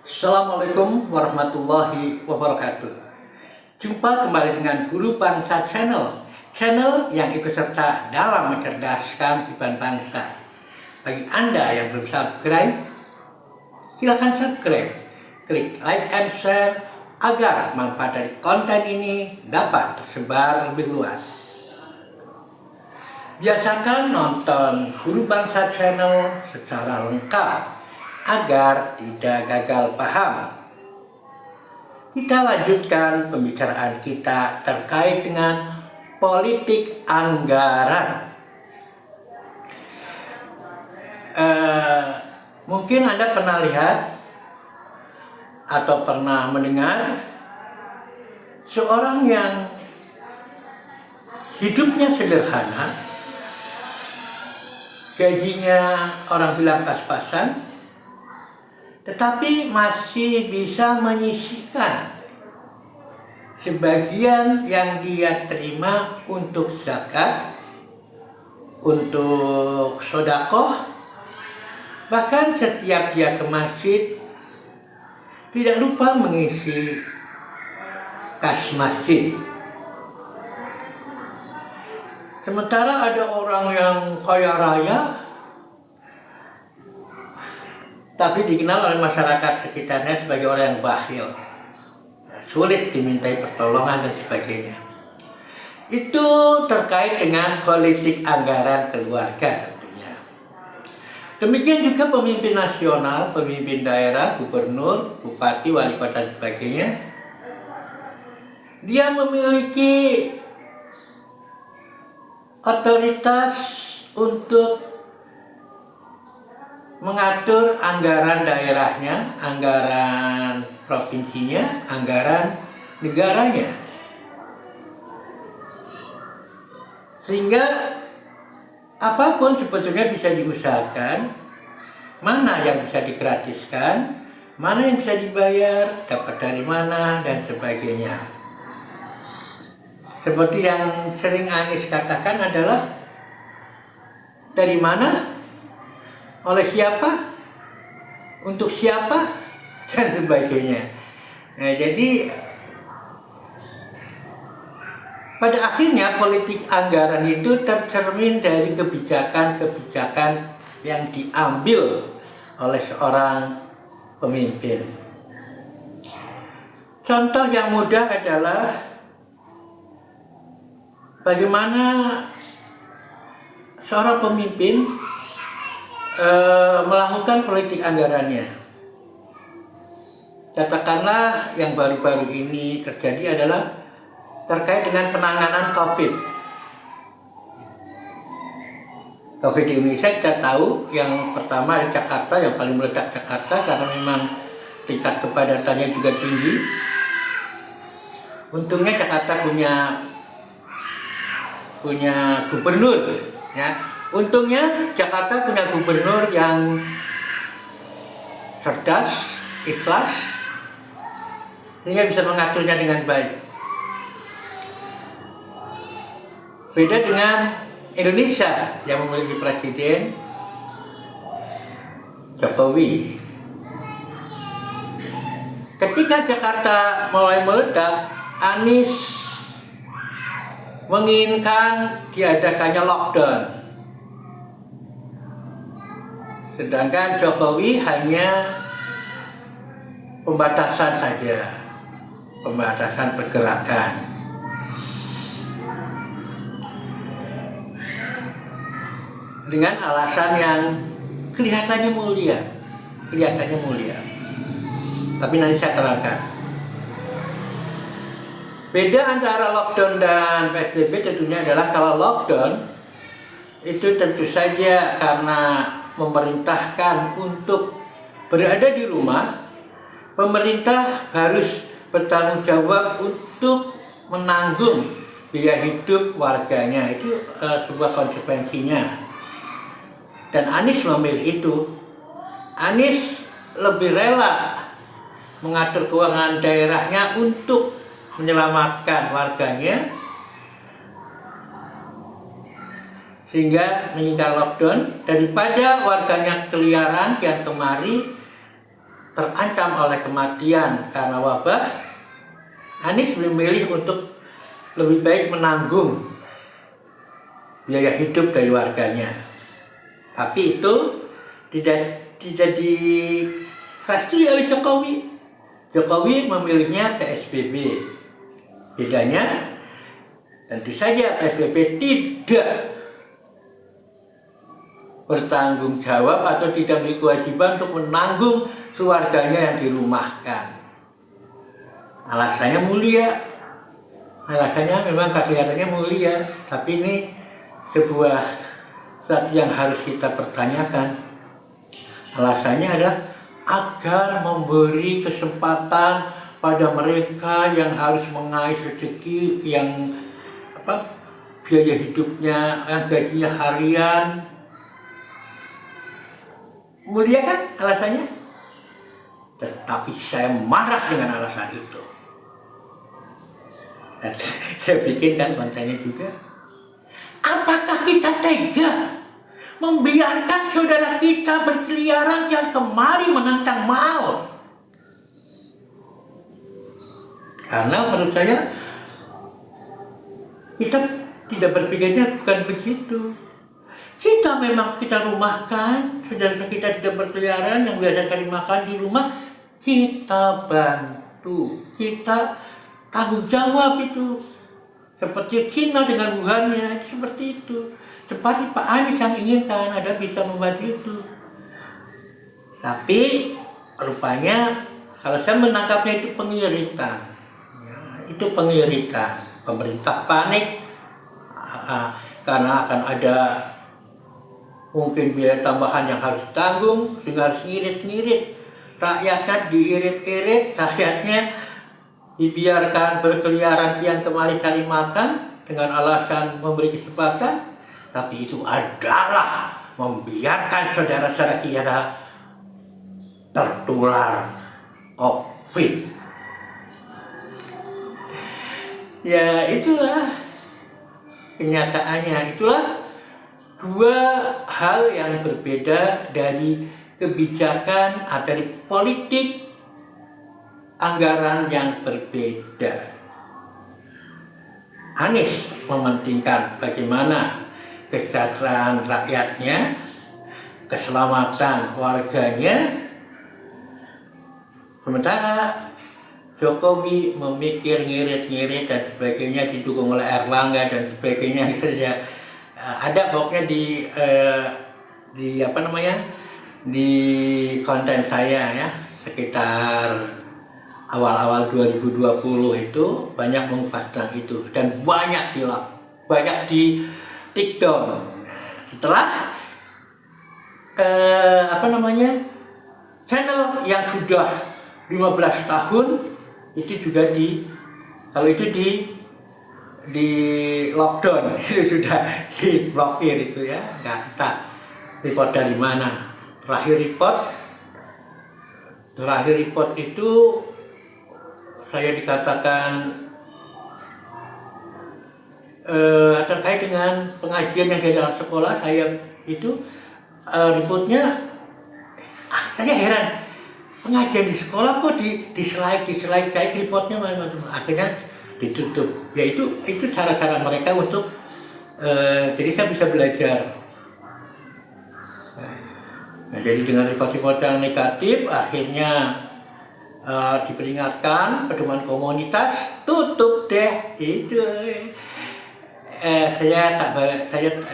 Assalamualaikum warahmatullahi wabarakatuh. Jumpa kembali dengan Guru Bangsa Channel yang ikut serta dalam mencerdaskan kehidupan bangsa. Bagi Anda yang belum subscribe, silakan subscribe, klik like and share agar manfaat dari konten ini dapat tersebar lebih luas. Biasakan nonton Guru Bangsa Channel secara lengkap agar tidak gagal paham. Kita lanjutkan pembicaraan kita terkait dengan politik anggaran. Mungkin Anda pernah lihat atau pernah mendengar seorang yang hidupnya sederhana, gajinya orang bilang pas-pasan, tetapi masih bisa menyisihkan sebagian yang dia terima untuk zakat, untuk sedekah, bahkan setiap dia ke masjid tidak lupa mengisi kas masjid. Sementara ada orang yang kaya raya tapi dikenal oleh masyarakat sekitarnya sebagai orang yang bakhil, sulit dimintai pertolongan dan sebagainya. Itu terkait dengan politik anggaran keluarga tentunya. Demikian juga pemimpin nasional, pemimpin daerah, gubernur, bupati, wali kota dan sebagainya. Dia memiliki otoritas untuk mengatur anggaran daerahnya, anggaran provinsinya, anggaran negaranya. Sehingga apapun sebetulnya bisa diusahakan, mana yang bisa digratiskan, mana yang bisa dibayar, dapat dari mana, dan sebagainya. Seperti yang sering Anies katakan adalah dari mana, oleh siapa, untuk siapa, dan sebagainya. Nah, jadi pada akhirnya politik anggaran itu tercermin dari kebijakan-kebijakan yang diambil oleh seorang pemimpin. Contoh yang mudah adalah bagaimana seorang pemimpin melakukan politik anggarannya. Katakanlah yang baru-baru ini terjadi adalah terkait dengan penanganan COVID di Indonesia. Kita tahu yang pertama di Jakarta, yang paling meledak Jakarta karena memang tingkat kepadatannya juga tinggi. Untungnya Jakarta punya gubernur, ya. Untungnya Jakarta punya gubernur yang cerdas, ikhlas, sehingga bisa mengaturnya dengan baik. Beda dengan Indonesia yang memiliki presiden Jokowi. Ketika Jakarta mulai meledak, Anies menginginkan diadakannya lockdown. Sedangkan Jokowi hanya pembatasan saja, pembatasan pergerakan. Dengan alasan yang kelihatannya mulia. Tapi nanti saya terangkan. Beda antara lockdown dan PSBB tentunya adalah kalau lockdown itu tentu saja karena memerintahkan untuk berada di rumah, pemerintah harus bertanggung jawab untuk menanggung biaya hidup warganya. Itu sebuah konsekuensinya. Dan Anies memilih itu. Anies lebih rela mengatur keuangan daerahnya untuk menyelamatkan warganya, sehingga menghindar lockdown daripada warganya keliaran kian kemari terancam oleh kematian karena wabah, Anies memilih untuk lebih baik menanggung biaya hidup dari warganya. Tapi itu tidak direstui oleh Jokowi. Jokowi memilihnya PSBB. Bedanya, tentu saja PSBB tidak bertanggung jawab atau tidak memiliki kewajiban untuk menanggung keluarganya yang dirumahkan. Alasannya mulia. Alasannya memang kelihatannya mulia, tapi ini sebuah sesuatu yang harus kita pertanyakan. Alasannya adalah agar memberi kesempatan pada mereka yang harus mengais rezeki, yang biaya hidupnya, yang gajinya harian. Mulia kan alasannya? Tetapi saya marah dengan alasan itu. Dan saya bikinkan kontennya juga. Apakah kita tega membiarkan saudara kita berkeliaran yang kemari menantang maut? Karena menurut saya kita tidak berpikirnya bukan begitu. Kita memang kita rumahkan, saudara kita tidak berkeliaran, yang biasa kali makan di rumah, kita bantu, kita tanggung jawab itu. Seperti Cina dengan Wuhan-nya, seperti itu. Seperti Pak Anies yang inginkan, ada bisa membantu itu. Tapi rupanya kalau saya menangkapnya itu pengiritan. Ya, itu pengiritan. Pemerintah panik karena akan ada mungkin biaya tambahan yang harus ditanggung, sehingga harus ngirit-ngirit. Rakyatnya diirit-irit, rakyatnya dibiarkan berkeliaran kian kemari cari makan dengan alasan memberi kesempatan, tapi itu adalah membiarkan saudara-saudara kita tertular COVID. Ya itulah kenyataannya, itulah dua hal yang berbeda dari kebijakan atau dari politik anggaran yang berbeda. Anies mementingkan bagaimana kesejahteraan rakyatnya, keselamatan warganya, sementara Jokowi memikir ngirit-ngirit dan sebagainya, didukung oleh Erlangga dan sebagainya saja. Ada pokoknya di konten saya ya, sekitar awal-awal 2020 itu banyak mengupas tentang itu dan banyak di TikTok. Setelah channel yang sudah 15 tahun itu juga kalau itu di lockdown, itu sudah diblokir itu ya, nggak entah report dari mana. Terakhir report itu saya dikatakan terkait dengan pengajian yang di dalam sekolah saya itu reportnya saya heran, pengajian di sekolah kok di slide saya reportnya akhirnya ditutup. Ya itu cara-cara mereka untuk jadi saya bisa belajar. Nah, jadi dengan report yang negatif akhirnya diperingatkan pedoman komunitas, tutup deh itu. Saya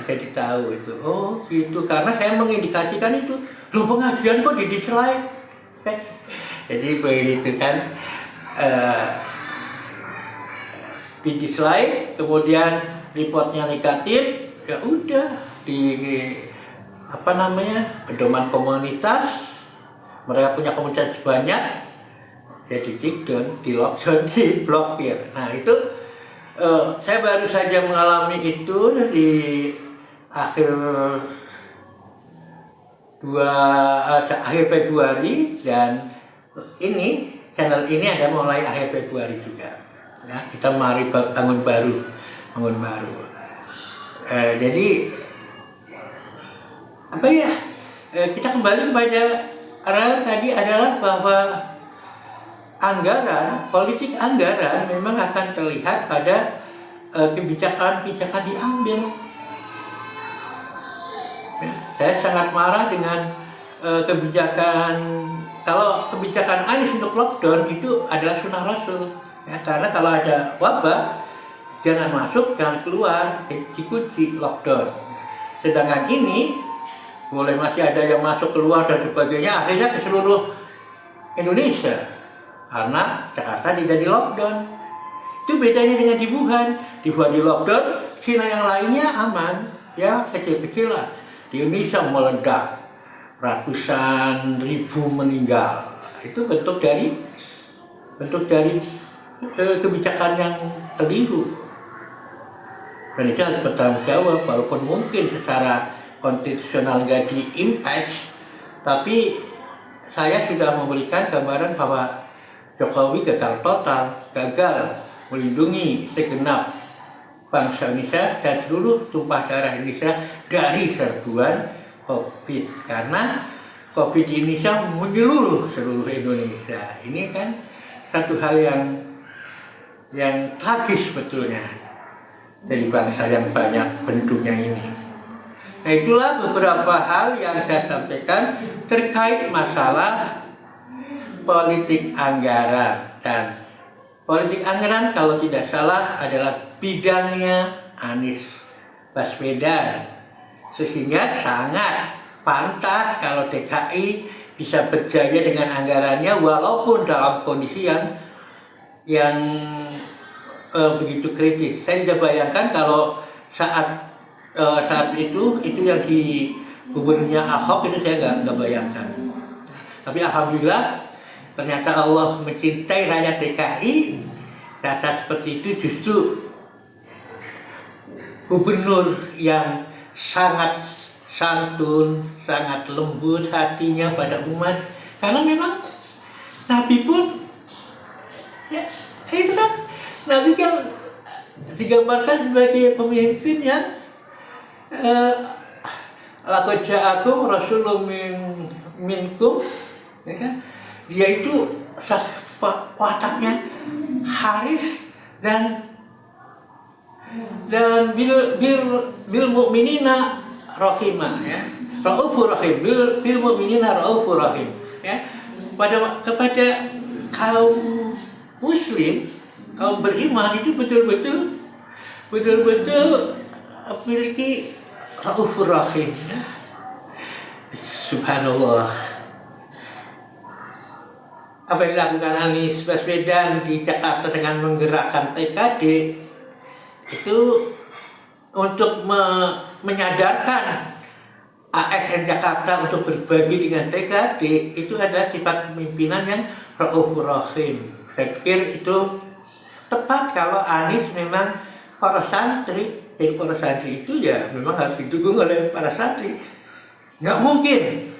jadi tahu itu. Oh gitu, karena saya mengindikasikan itu. Loh, pengajian kok di slide? Jadi begitu kan, di slide, kemudian reportnya negatif, ya udah pedoman komunitas, mereka punya komunitas banyak, ya di lockdown, diblokir. Nah itu saya baru saja mengalami itu di akhir Februari, dan channel ini ada mulai akhir Februari juga. Ya, kita mari bangun baru. Jadi kita kembali kepada tadi adalah bahwa politik anggaran memang akan terlihat pada kebijakan-kebijakan diambil. Ya, saya sangat marah dengan kalau kebijakan Anies untuk lockdown itu adalah sunnah Rasul. Ya, karena kalau ada wabah, jangan masuk, jangan keluar, dikunci lockdown. Sedangkan ini boleh masih ada yang masuk keluar dan sebagainya, akhirnya ke seluruh Indonesia karena Jakarta tidak di lockdown. Itu bedanya dengan di Wuhan. Di Wuhan di lockdown, Cina yang lainnya aman, ya kecil-kecil lah. Di Indonesia meledak, ratusan ribu meninggal. Itu bentuk dari kebijakan yang keliru. Dan itu harus bertanggung jawab, walaupun mungkin secara konstitusional nggak di-impact, tapi saya sudah memberikan gambaran bahwa Jokowi gagal melindungi segenap bangsa Indonesia dan seluruh tumpah darah Indonesia dari serbuan COVID. Karena COVID di Indonesia menyeluruh seluruh Indonesia. Ini kan satu hal yang tragis sebetulnya dari bangsa yang banyak bentuknya ini. Nah, itulah beberapa hal yang saya sampaikan terkait masalah politik anggaran. Dan politik anggaran kalau tidak salah adalah bidangnya Anies Baswedan. Sehingga sangat pantas kalau DKI bisa berjaya dengan anggarannya walaupun dalam kondisi yang begitu kritis. Saya tidak bayangkan kalau saat itu yang di gubernurnya Ahok itu saya nggak bayangkan. Tapi alhamdulillah ternyata Allah mencintai rakyat DKI. Saat seperti itu justru gubernur yang sangat santun, sangat lembut hatinya pada umat. Karena memang Nabi pun ya itu kan, Nabi kan digambarkan sebagai pemimpin yang laqad ja'akum rasulun minkum, ya kan? Dia itu wataknya haris dan bil mu'minina rahimah, ya. Raufur rahim, bil mu'minina raufur rahim, ya. Kepada kaum muslim, kaum beriman itu betul-betul memiliki raufur rahim, ya. Subhanallah. Apa yang dilakukan Anies Baswedan di Jakarta dengan menggerakkan TKD itu untuk menyadarkan ASN Jakarta untuk berbagi dengan TKD, itu adalah sifat kepemimpinan yang raufur rahim. Saya pikir itu tepat kalau Anies memang para santri. Jadi para santri itu ya memang harus didukung oleh para santri. Nggak mungkin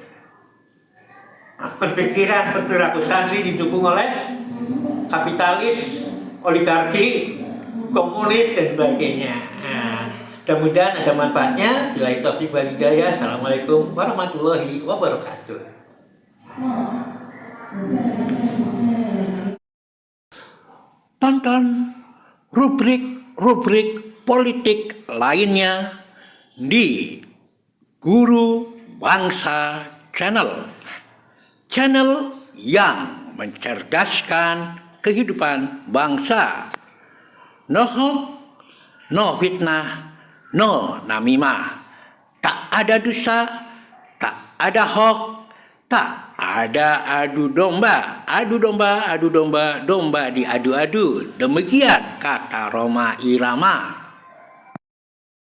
berpikiran berperilaku santri didukung oleh kapitalis, oligarki, komunis dan sebagainya. Nah, mudah-mudahan ada manfaatnya. Bila itu taufiq wal hidayah. Assalamualaikum warahmatullahi wabarakatuh. Tonton rubrik politik lainnya di Guru Bangsa Channel yang mencerdaskan kehidupan bangsa. No hoax, no fitnah, no namimah. Tak ada dosa, tak ada hoax, tak ada adu domba, domba diadu-adu. Demikian kata Rhoma Irama.